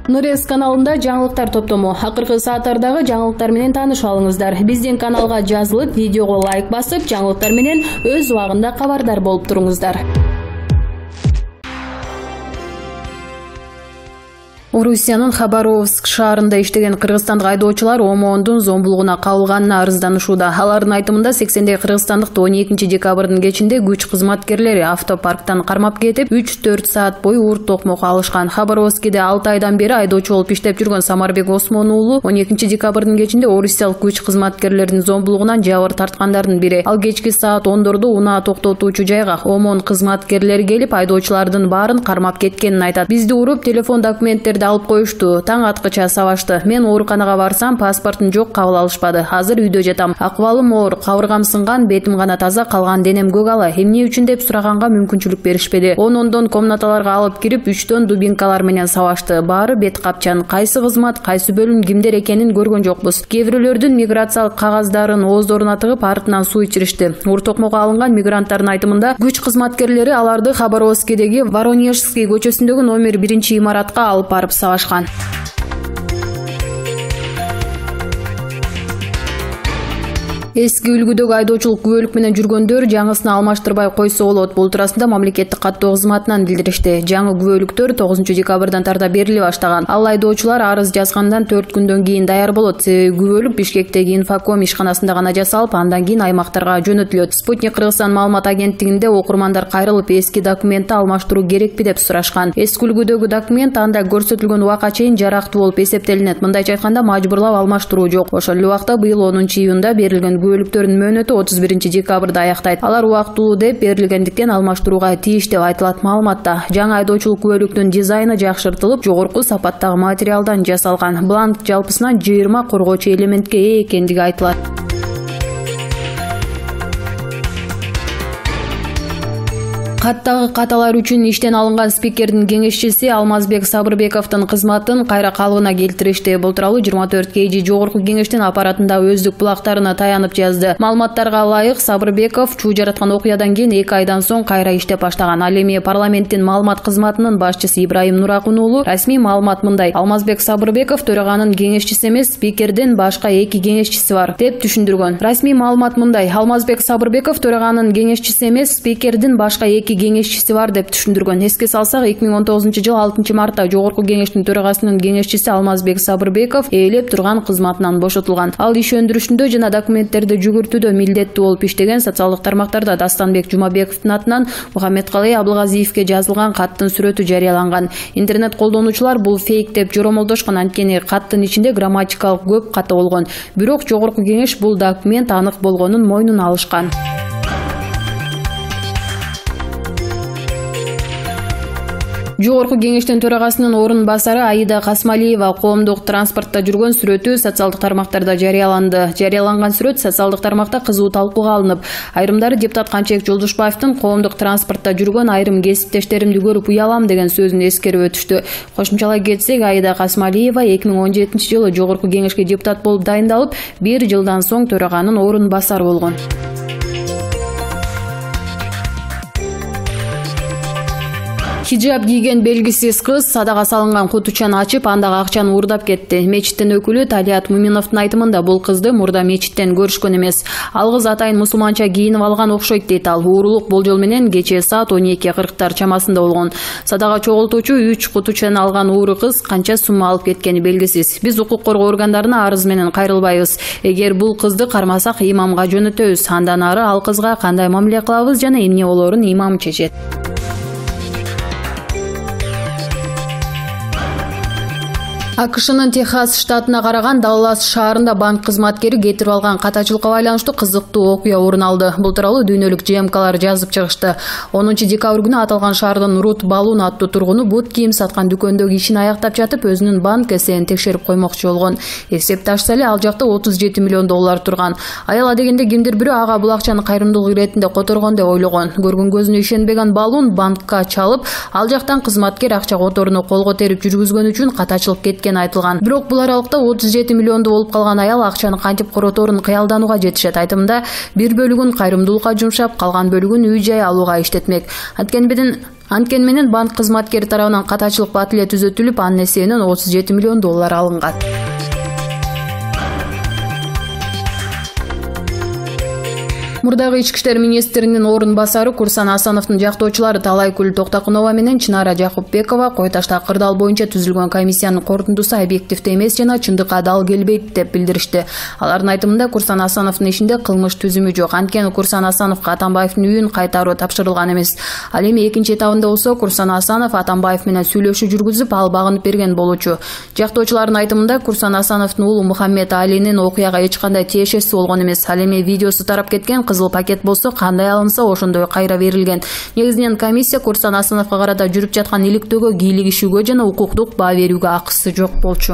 Нурес каналында жаңылыктар топтому. Акыркы сааттардагы жаңылыктар менен таанышып алыңыздар. Биздин каналга жазылып, видеого лайк басып, жаңылыктар менен өз убагында кабардар болуп туруңуздар. Орусиянын Хабаровск шаарында иштеген кыргызстандык айдоочулар ОМОНдун зомбулугуна кабылганына арызданышууда. Алардын айтымында 80 кыргызстандык 12 декабрдын кечинде күч кызматкерлери автопарктан кармап кетип, 3-4 саат бою урт токмок алышкан. Хабаровскиде 6 айдан бери айдоочу болуп иштеп жүргөн Самарбек Осмон уулу 12 декабрдын кечинде орусиялык күч кызматкерлеринин зомбулугунан жабыр тарткандардын бири. Ал кечки саат 10дордо унаа токтотуучу жайга ОМОН кызматкерлери келип, айдоочулардын баарын кармап кеткенин айтат. Бизди уруп, телефон документтерди алып коюшту, таң аткыча сабашты. Мен ооруканага барсам, паспортум жок, кабыл алышпады. Азыр үйдө жатам. Акыбалым оор, кабыргам сынган, бетим гана таза, калган денем көгала. Эмне үчүн деп сураганга мүмкүнчүлүк беришпеди. 10 комнаталарга алып кирип, 3 дубинкалар менен сабашты. Баары бет капчан. Кайсы кызмат, кайсы бөлүм, кимдер экенин көргөн жокпуз. Кээ бирөөлөрдүн миграциялык кагаздарын ооздоруна тыгып, артынан суу ичиришти. Урт токмокко алынган мигранттардын айтымында, күч кызматкерлери аларды Хабаровскидеги Воронежский көчөсүндөгү номер 1-имаратка алып барып сабашкан. Эски үлгүдөгү айдоочулук күбөлүк менен жүргөндөр жаңысын алмаштырбай койсо болот. Бул туурасында мамлекеттик каттоо кызматынан билдиришти. Жаңы күбөлүктөр 9 декабрдан тарта бериле баштаган. Ал айдоочулар арыз жазгандан 4 күндөн кийин даяр болот. Себеби күбөлүк Бишкектеги Инфоком ишканасында гана жасалып, андан кийин аймактарга жөнөтүлөт. Спутник Кыргызстан маалымат агенттигинде окурмандар кайрылып, эски документти алмаштыруу керекпи деп сурашкан. Эски үлгүдөгү документ анда көрсөтүлгөн убакка чейин жарактуу болуп эсептелинет. Мындайча айтканда, мажбурлап алмаштыруу жок. Ошол эле убакта быйыл 10-июнда берилген күбөлүктөрдүн мөөнөтү 31 декабрда аяктайт. Алар убактылуу деп берилгендиктен алмаштырууга тийиш деп айтылат маалыматта. Жаңы айдоочулук күбөлүктүн дизайны жакшыртылып, жогорку сапаттагы материалдан жасалган. Бланк жалпысынан 20 коргоочу элементке ээ экендиги айтылат. Каттагы каталар үчүн иштен алынган спикердин кеңешчиси Алмазбек Сабырбековдун кызматын кайра калыбына келтиришти. Бул тууралуу 24 KG жогорку кеңештин аппаратында өздүк булактарына таянып жазды. Маалыматтарга ылайык, Сабырбеков чуу жараткан окуядан кийин 2 айдан соң кайра иштеп баштаган. Ал эми парламенттин маалымат кызматынын башчысы Ибраим Нуракун уулу расмий маалымат мындай: Алмазбек Сабырбеков төраганын кеңешчиси эмес, спикердин башка 2 кеңешчиси бар деп түшүндүргөн. Расмий маалымат мындай: Алмазбек Сабырбеков төраганын кеңешчиси эмес, спикердин башка 2 кеңешчиси бар деп түшүндүргөн. Эске салсак, 2019 6 мартта жогорку кеңештин төрагасынын кеңешчиси Алмазбек Сабырбеков ээлеп турган кызматынан бошотулган. Ал иш өндүрүшүндө жана документтерди жүгүртүүдө милдеттүү болуп иштеген. Социалдык тармактарда Дастанбек Жумабековдун атынан Мухаммедкалый Абылгазиевке жазылган каттын сүрөтү жарыяланган. Интернет колдонуучулар бул фейк деп жоромолдошкон, анткени каттын ичинде грамматикалык көп ката болгон. Бирок жогорку кеңеш бул документ анык болгонун мойнуна алышкан. Жогорку кеңештин төрагасынын орун басары Аида Касмалиева коомдук транспортто жүргөн сүрөтү социалдык тармактарда жарыяланды. Жарыяланган сүрөт социалдык тармакта кызуу талкууга алынып, айрымдары депутат Канчебек Жолдушбаевдин коомдук транспортто жүргөн айрым кесиптештеримди көрүп уялам деген сөзүн эскерип өтүштү. Кошумчалай кетсек, Аида Касмалиева 2017 жылы жогорку кеңешке депутат болуп дайындалып, 1 жылдан соң төраганын орун басары болгон. Хиджаб кийген белгисиз кыз садага салынган кутучаны ачып, андагы акчаны уурдап кетти. Мечиттин өкүлү Талият Муминовдун айтымында бул кызды мурда мечиттен көрүшкөн эмес. Ал кыз атайын мусулманча кийинип алган окшойт дейт ал. Уурулук болжол менен кечээ саат 12:40 чамасында болгон. Садага чогултуучу 3 кутучаны алган ууру кыз канча сумма алып кеткени белгисиз. Биз укук коргоо органдарына арыз менен кайрылбайбыз. Эгер бул кызды кармасак, имамга жөнөтөбүз. Андан ары ал кызга кандай мамиле кылабыз жана эмне болоорун имам чечет. АКШнын Техас штатына караган Даллас шаарында банк кызматкери кетирип алган катачылыкка байланыштуу кызыктуу окуя орун алды. Бул тууралуу дүйнөлүк ЖМКлар жазып чыгышты. 10 декабрь күнү аталган шаардын Рут Балун аттуу тургуну бут кийим саткан дүкөндөгү ишин аяктап жатып, өзүнүн банк эсебин текшерип коймокчу болгон. Эсепти ачса эле ал жакта $37 миллион турган. Аял адегенде кимдир бирөө ага бул акчаны кайрымдуулук иретинде которгон деп ойлогон. Көргөн көзүнө ишенбеген Балун банкка чалып, ал жактан кызматкер акча которууну колго терип жүргүзгөн үчүн катачылык кеткен айтылган. Бирок бул аралыкта 37 миллионду болуп калган аял акчаны кантип короторун кыялданууга жетишет. Айтымында 1 бөлүгүн кайрымдуулукка жумшап, калган бөлүгүн үй-жай алууга иштетмек. Анткени Анткени менен банк кызматкери тарабынан катачылык батиле түзөтүлүп, анын эсебинен 37 миллион доллар алынган. Мурдагы ички иштер министринин орун басары Курсан Асановдун жактоочулары Талайкүл Токтокунова менен Чынара Жакупбекова Кой-Ташта кырдаал боюнча түзүлгөн комиссиянын корутундусу объективдүү эмес жана чындыкка дал келбейт деп билдиришти. Алардын айтымында Курсан Асановдун ишинде кылмыш түзүмү жок. Анткени Курсан Асановго Атамбаевдин үйүн кайтаруу тапшырылган эмес. Ал эми экинчи этабында болсо Курсан Асанов Атамбаев менен сүйлөшүү жүргүзүп, ал багынып берген болчу. Жактоочулардын айтымында Курсан Асановдун уулу Мухаммед Алинин окуяга эч кандай тиешеси болгон эмес. Ал эми видеосу тарап кеткен кызыл пакет болсо кандай алынса ошондой кайра берилген. Негизинен комиссия Курсан Асановго карата жүрүп жаткан иликтөөгө, кийлигишүүгө жана укуктук баа берүүгө акысы жок болчу.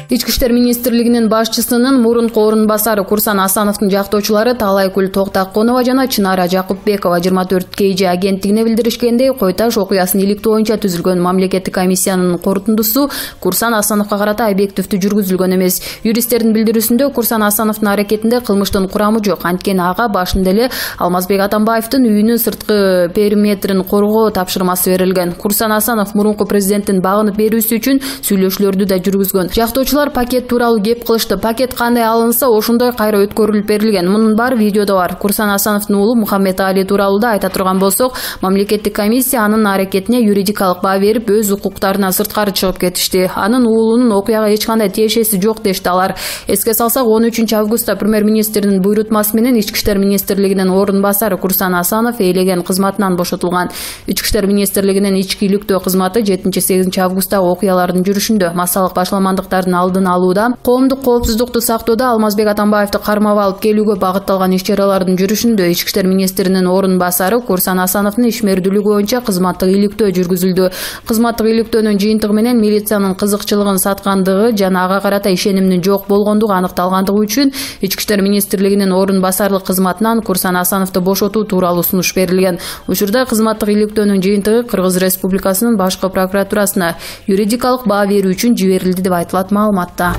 Ички иштер министрлигинин башчысынын мурунку орун басары Курсан Асановдун жактоочулары Талайкүл Токтокунова жана Чынара Жакупбекова 24 KG агенттигине билдиришкендей, Кой-Таш окуясын иликтөө боюнча түзүлгөн мамлекеттик комиссиянын корутундусу Курсан Асановго карата объективдүү жүргүзүлгөн эмес. Юристтердин билдирүүсүндө Курсан Асановдун аракетинде кылмыштын курамы жок. Анткени ага башында эле Алмазбек Атамбаевдин үйүнүн сырткы периметрин коргоо тапшырмасы берилген. Курсан Асанов мурунку президенттин багынып берүүсү үчүн сүйлөшүүлөрдү да жүргүзгөн. Жактоочулар пакет тууралуу кеп кылышты. Пакет кандай алынса ошондой кайра өткөрүлүп берилген. Мунун баары видеодо бар. Курсан Асановдун уулу Мухаммед Али тууралуу да айта турган болсок, мамлекеттик комиссия анын аракетине юридикалык баа берип, өз укуктарынан сырткары чыгып кетишти. Анын уулунун окуяга эч кандай тиешеси жок дешти алар. Эске салсак, 13 августта премьер-министрдин буйрутмасы менен Ички иштер министрлигинин орун басары Курсан Асанов ээлеген кызматынан бошотулган. Ички иштер министрлигинин ички иликтөө кызматы 7-8 августта окуялардын жүрүшүндө массалык башаламандыктардын алдын алууда, коомдук коопсуздукту сактоодо Алмазбек Атамбаевди кармап алып келүүгө багытталган иш-чаралардын жүрүшүндө ички иштер министринин орун басары Курсан Асановдун ишмердүүлүгү боюнча кызматтык иликтөө жүргүзүлдү. Кызматтык иликтөөнүн жыйынтыгы менен милициянын кызыкчылыгын саткандыгы жана ага карата ишенимдин жок болгондугу аныкталгандыгы үчүн ички иштер министрлигинин орун басарлык кызматынан Курсан Асановду бошотуу тууралуу сунуш берилген. Учурда кызматтык иликтөөнүн жыйынтыгы Кыргыз Республикасынын башкы прокуратурасына юридикалык баа берүү үчүн жиберилди деп айтылат маалыматта.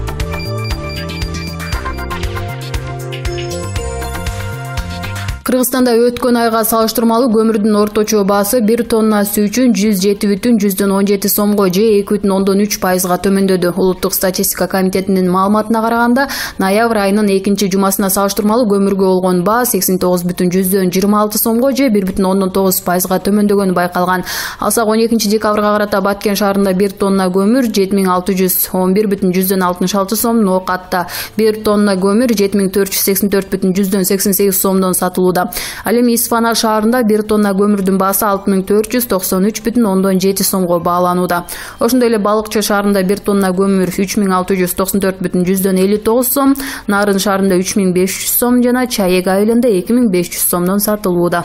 Кыргызстанда өткөн айга салыштырмалуу көмүрдүн орточо баасы 1 тоннасы үчүн 107,17 сомго же 2,3% төмөндөдү. Улуттук статистика комитетинин маалыматына караганда, ноябрь айынын 2-жумасына салыштырмалуу көмүргө болгон баа 89,26 сомго же 1,9% төмөндөгөнү байкалган. Алсак 12 декабрга карата Баткен шаарында 1 тонна көмүр 7611,66 сом, Ноокатта 1 тонна көмүр 7484,88 сомдон сатылууда. Ал эми Исфана шаарында 1 тонна көмүрдүн баасы 6493,7 сомго бааланууда. Ошондой эле Балыкчы шаарында 1 тонна көмүр 3694,59 сом, Нарын шаарында 3500 сом жана Чаек айылында 2500 сомдон сатылууда.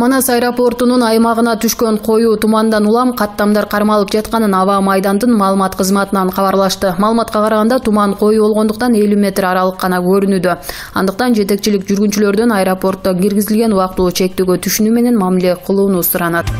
Манас аэропортунун аймагына түшкөн коюу тумандан улам каттамдар кармалып жатканын аба майдандын маалымат кызматынан кабарлашты. Маалыматка караганда, туман коюу болгондуктан 50 метр аралык гана көрүнүүдө. Андыктан жетекчилик жүргүнчүлөрдөн аэропортто киргизилген убактылуу чектөөгө түшүнүү менен мамиле кылууну суранат.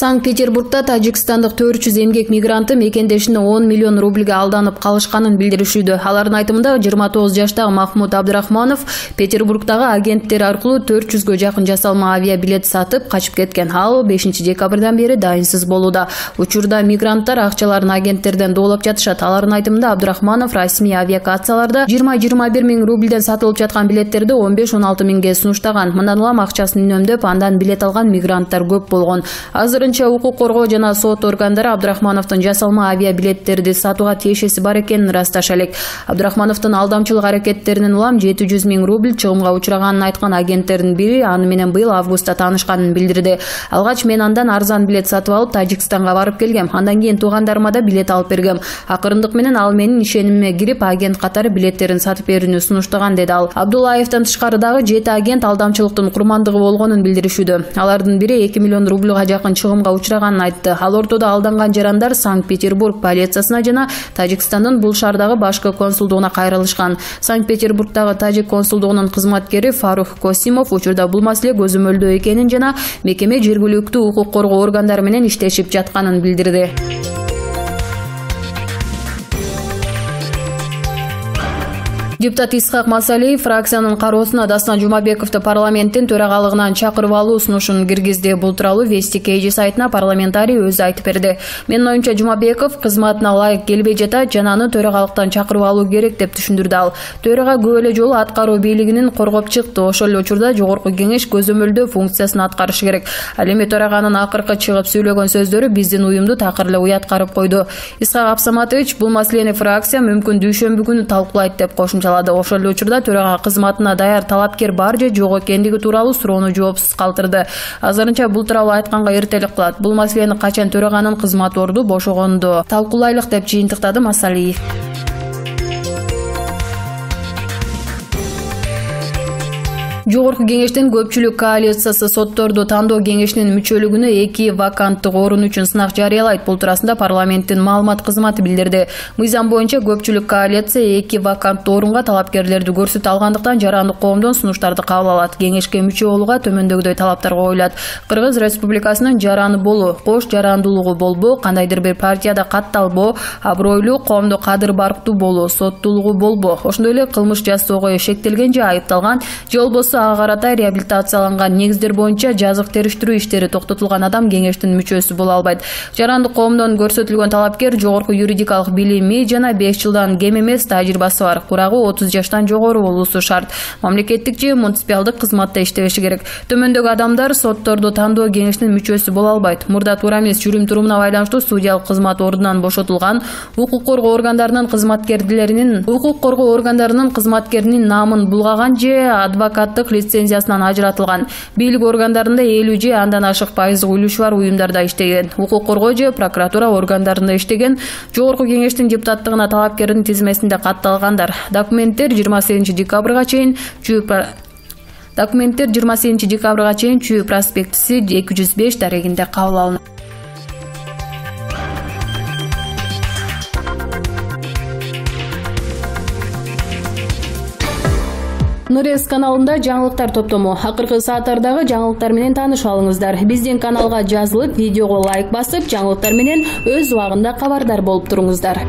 Санкт-Петербургда тажикстандык 400 эмгек мигранты мекендешине 10 миллион рубльге алданып калышканын билдиришүүдө. Алардын айтымында 29 жаштагы Махмуд Абдрахманов Петербургдагы агенттер аркылуу 400гө жакын жасалма авиабилет сатып качып кеткен. Ал 5 декабрдан бери дайынсыз болууда. Учурда мигранттар акчаларын агенттерден доолоп жатышат. Алардын айтымында Абдрахманов расмий авиакацияларда 20-21 миң рубльден сатылып жаткан билеттерди 15-16 миңге сунуштаган. Мындан улам акчасын үнөмдөп, андан билет алган мигранттар көп болгон. Укук коргоо жана сот органдары Абдрахмановдун жасалма авиабилеттерди сатууга тиешеси бар экенин ырасташа элек. Абдрахмановдун алдамчылык аракеттеринен улам 700 миң рубль чыгымга учураганын айткан агенттердин бири аны менен быйыл августта таанышканын билдирди. Алгач мен андан арзан билет сатып алып Тажикстанга барып келгем. Андан кийин туугандарыма да билет алып бергем. Акырындык менен ал менин ишенимиме кирип, агент катары билеттерин сатып берүүнү сунуштаган, деди ал. Абдуллаевден тышкары дагы 7 агент алдамчылыктын курмандыгы болгонун билдиришүүдө. Алардын бири 2 миллион рубльга жакын чыгым алданганга учраганын айтты. Ал ортодо алданган жарандар Санкт-Петербург полициясына жана Тажикстандын бул шаардагы башкы консулдугуна кайрылышкан. Санкт-Петербургдагы тажик консулдугунун кызматкери Фарух Косимов учурда бул маселе көзөмөлдөө экенин жана мекеме жергиликтүү укук коргоо органдары менен иштешип жатканын билдирди. Депутат Исхак Масалиев фракциянын кароосуна Дастан Жумабековду парламенттин төрагалыгынан чакырып алуу сунушун киргизди. Бул тууралуу Вести KG сайтына парламентарий өзү айтып берди. Менин оюмча Жумабеков кызматына ылайык келбей жатат, жана аны төрагалыктан чакырып алуу керек деп түшүндүрдү ал. Төрага көп эле жолу аткаруу бийлигинин коргоп чыкты. Ошол эле учурда жогорку кеңеш көзөмөлдөө функциясын аткарышы керек. Ал эми төраганын акыркы чыгып сүйлөгөн сөздөрү биздин уюмду такыр эле уяткарып койду. Исхак Абсаматович бул маселени фракция мүмкүн дүйшөмбү күнү талкуулайт деп кошумчалады. Ошол эле учурда төрага кызматына даяр талапкер бар же жок экендиги тууралуу суроону жоопсуз калтырды. Азырынча бул тууралуу айтканга эртелик кылат. Бул маселени качан төраганын кызмат орду бошогондо талкуулайлык деп жыйынтыктады Масалиев. Жогорку кеңештин көпчүлүк коалициясы сотторду тандоо кеңешинин мүчөлүгүнө 2 ваканттык орун үчүн сынак жарыялайт. Бул туурасында парламенттин маалымат кызматы билдирди. Мыйзам боюнча көпчүлүк коалиция 2 ваканттуу орунга талапкерлерди көрсөтө алгандыктан жарандык коомдон сунуштарды кабыл алат. Кеңешке мүчө болууга төмөндөгүдөй талаптар коюлат. Кыргыз Республикасынын жараны болуу, кош жарандуулугу болбоо, кандайдыр бир партияда катталбоо, абройлуу коомдо кадыр барктуу болуу, соттуулугу болбоо, ошондой эле кылмыш жасоого шектелген же айыпталган же болбосо ага карата реабилитацияланган негиздер боюнча жазык териштирүү иштери токтотулган адам кеңештин мүчөсү боло албайт. Жарандык коомдон көрсөтүлгөн талапкер жогорку юридикалык билими жана 5 жылдан кем эмес тажрыйбасы бар, курагы 30 жаштан жогору болуусу шарт. Мамлекеттик же муниципалдык кызматта иштебеши керек. Төмөндөгү адамдар сотторду тандоо кеңешинин мүчөсү боло албайт. Мурда туура эмес жүрүм турумуна байланыштуу судьялык кызмат ордунан бошотулган укук коргоо органдарынын кызматкеринин наамын булгаган же адвокаттык лицензиясынан ажыратылган. Бийлик органдарында 50 же андан ашык пайыздык үлүшү бар уюмдарда иштеген. Укук коргоо же прокуратура органдарында иштеген. Жогорку кеңештин депутаттыгына талапкердин тизмесинде катталгандар. Документтер 28 декабрга чейин Чүй проспектиси 205 дарегинде кабыл алынат. Нурес каналында жаңылыктар топтому. Акыркы сааттардагы жаңылыктар менен таныша алыңыздар. Биздин каналга жазылып, видеого лайк басып, жаңылыктар менен өз убагында кабардар болуп туруңуздар.